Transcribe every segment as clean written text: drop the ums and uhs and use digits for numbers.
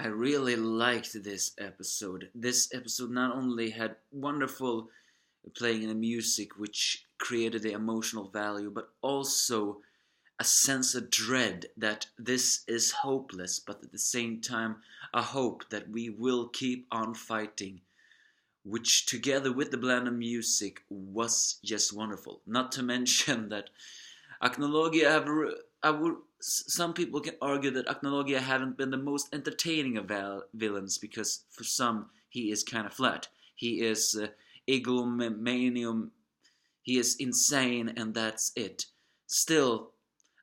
I really liked this episode. This episode not only had wonderful playing in the music, which created the emotional value, but also a sense of dread that this is hopeless, but at the same time, a hope that we will keep on fighting, which together with the blend of music was just wonderful. Not to mention that Acnologia have. Some people can argue that Acnologia haven't been the most entertaining of villains because for some he is kind of flat. He is egomanium. He is insane, and that's it. Still,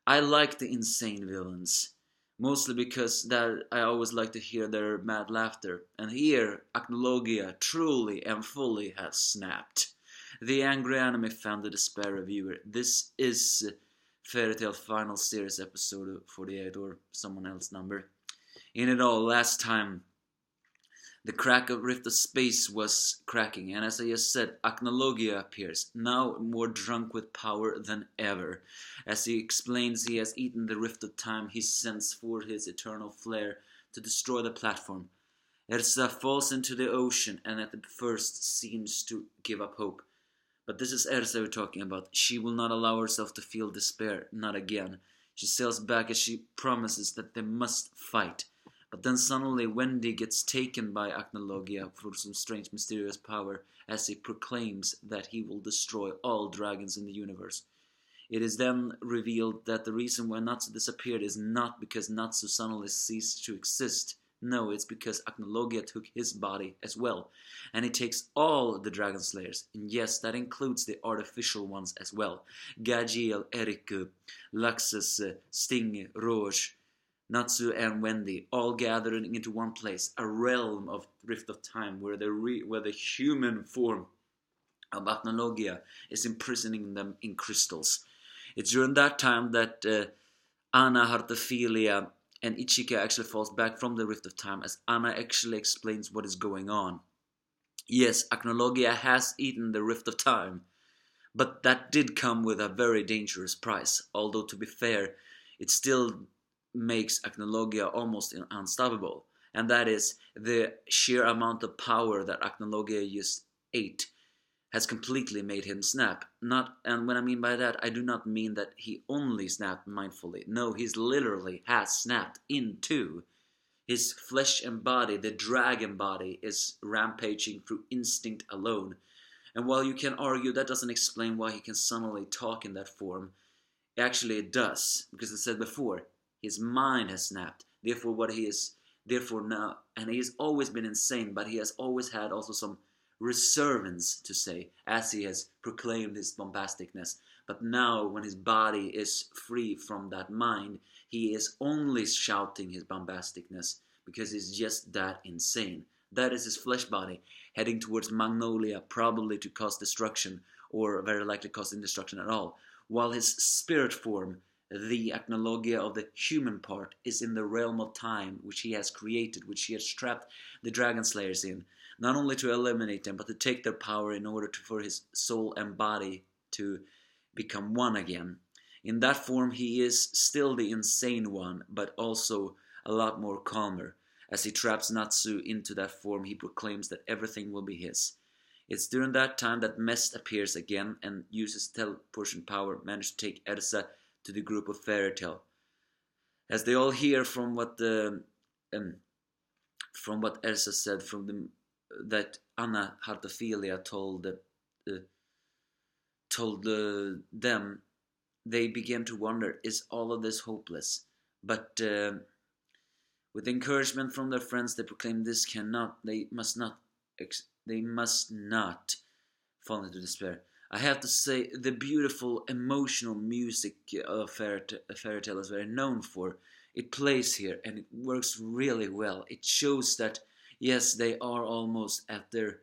I like the insane villains, mostly because that I always like to hear their mad laughter. And here, Acnologia truly and fully has snapped. The angry anime fan, the despair reviewer. This is Fairy Tail final series episode 48 or someone else number. In it all, last time the crack of Rift of Space was cracking, and as I just said, Acnologia appears, now more drunk with power than ever. As he explains he has eaten the Rift of Time, he sends forth his eternal flare to destroy the platform. Ersa falls into the ocean and at the first seems to give up hope. But this is Ersa we're talking about. She will not allow herself to feel despair, not again. She sails back as she promises that they must fight. But then suddenly Wendy gets taken by Acnologia for some strange mysterious power as he proclaims that he will destroy all dragons in the universe. It is then revealed that the reason why Natsu disappeared is not because Natsu suddenly ceased to exist. No, it's because Acnologia took his body as well. And he takes all the Dragon Slayers. And yes, that includes the artificial ones as well. Gajiel, Eriku, Luxus, Sting, Rouge, Natsu and Wendy, all gathering into one place, a realm of Rift of Time where the human form of Acnologia is imprisoning them in crystals. It's during that time that Anna, Hartophilia, and Ichika actually falls back from the Rift of Time as Anna actually explains what is going on. Yes, Acnologia has eaten the Rift of Time, but that did come with a very dangerous price, although to be fair, it still makes Acnologia almost unstoppable, and that is the sheer amount of power that Acnologia just ate has completely made him snap. And when I mean by that, I do not mean that he only snapped mindfully. No, he's literally has snapped in two. His flesh and body, the dragon body, is rampaging through instinct alone. And while you can argue that doesn't explain why he can suddenly talk in that form, actually it does, because I said before, his mind has snapped. Therefore now, and he has always been insane, but he has always had also some reservance to say, as he has proclaimed his bombasticness. But now, when his body is free from that mind, he is only shouting his bombasticness because he's just that insane. That is his flesh body, heading towards Magnolia, probably to cause destruction, or very likely causing destruction at all, while his spirit form, the Acnologia of the human part, is in the realm of time, which he has created, which he has trapped the Dragon Slayers in, not only to eliminate them, but to take their power in order for his soul and body to become one again. In that form, he is still the insane one, but also a lot more calmer. As he traps Natsu into that form, he proclaims that everything will be his. It's during that time that Mest appears again and uses teleportation power, managed to take Ersa to the group of Fairy Tail. As they all hear from what Ersa said, that Anna Hartophilia told them, they begin to wonder, is all of this hopeless? But with encouragement from their friends, they proclaim they must not fall into despair. I have to say, the beautiful emotional music of Fairy Tail is very known for. It plays here and it works really well. It shows that yes, they are almost at their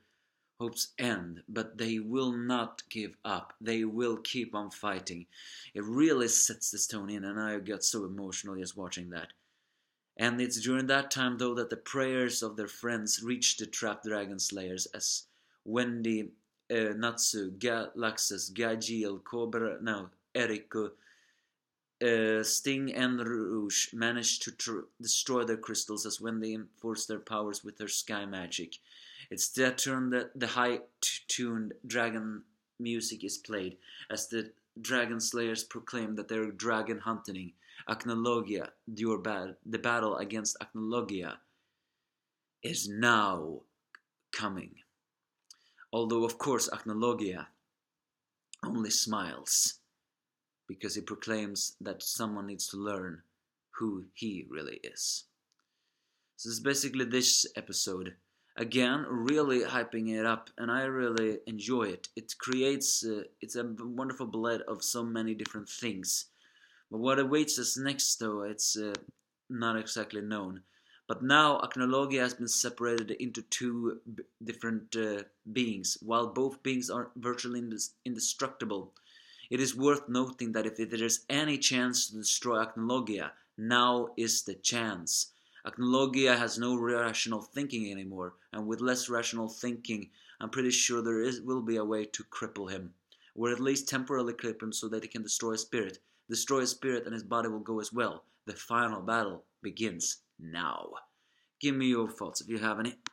hope's end, but they will not give up. They will keep on fighting. It really sets this tone in, and I got so emotional just watching that. And it's during that time, though, that the prayers of their friends reach the trapped Dragon Slayers as Wendy, Natsu, Luxus, Gajiel, Eriko, Sting and Rouge manage to destroy their crystals as when they enforce their powers with their sky magic. It's their turn that the high-tuned dragon music is played as the dragon slayers proclaim that they're dragon hunting. Acnologia, the battle against Acnologia is now coming. Although, of course, Acnologia only smiles because he proclaims that someone needs to learn who he really is. So it's basically this episode. Again, really hyping it up, and I really enjoy it. It creates, it's a wonderful blend of so many different things. But what awaits us next, though, it's not exactly known. But now Acnologia has been separated into two different beings, while both beings are virtually indestructible. It is worth noting that if there is any chance to destroy Acnologia, now is the chance. Acnologia has no rational thinking anymore, and with less rational thinking, I'm pretty sure will be a way to cripple him, or at least temporarily cripple him so that he can destroy his spirit. Destroy his spirit and his body will go as well. The final battle begins now. Give me your thoughts if you have any.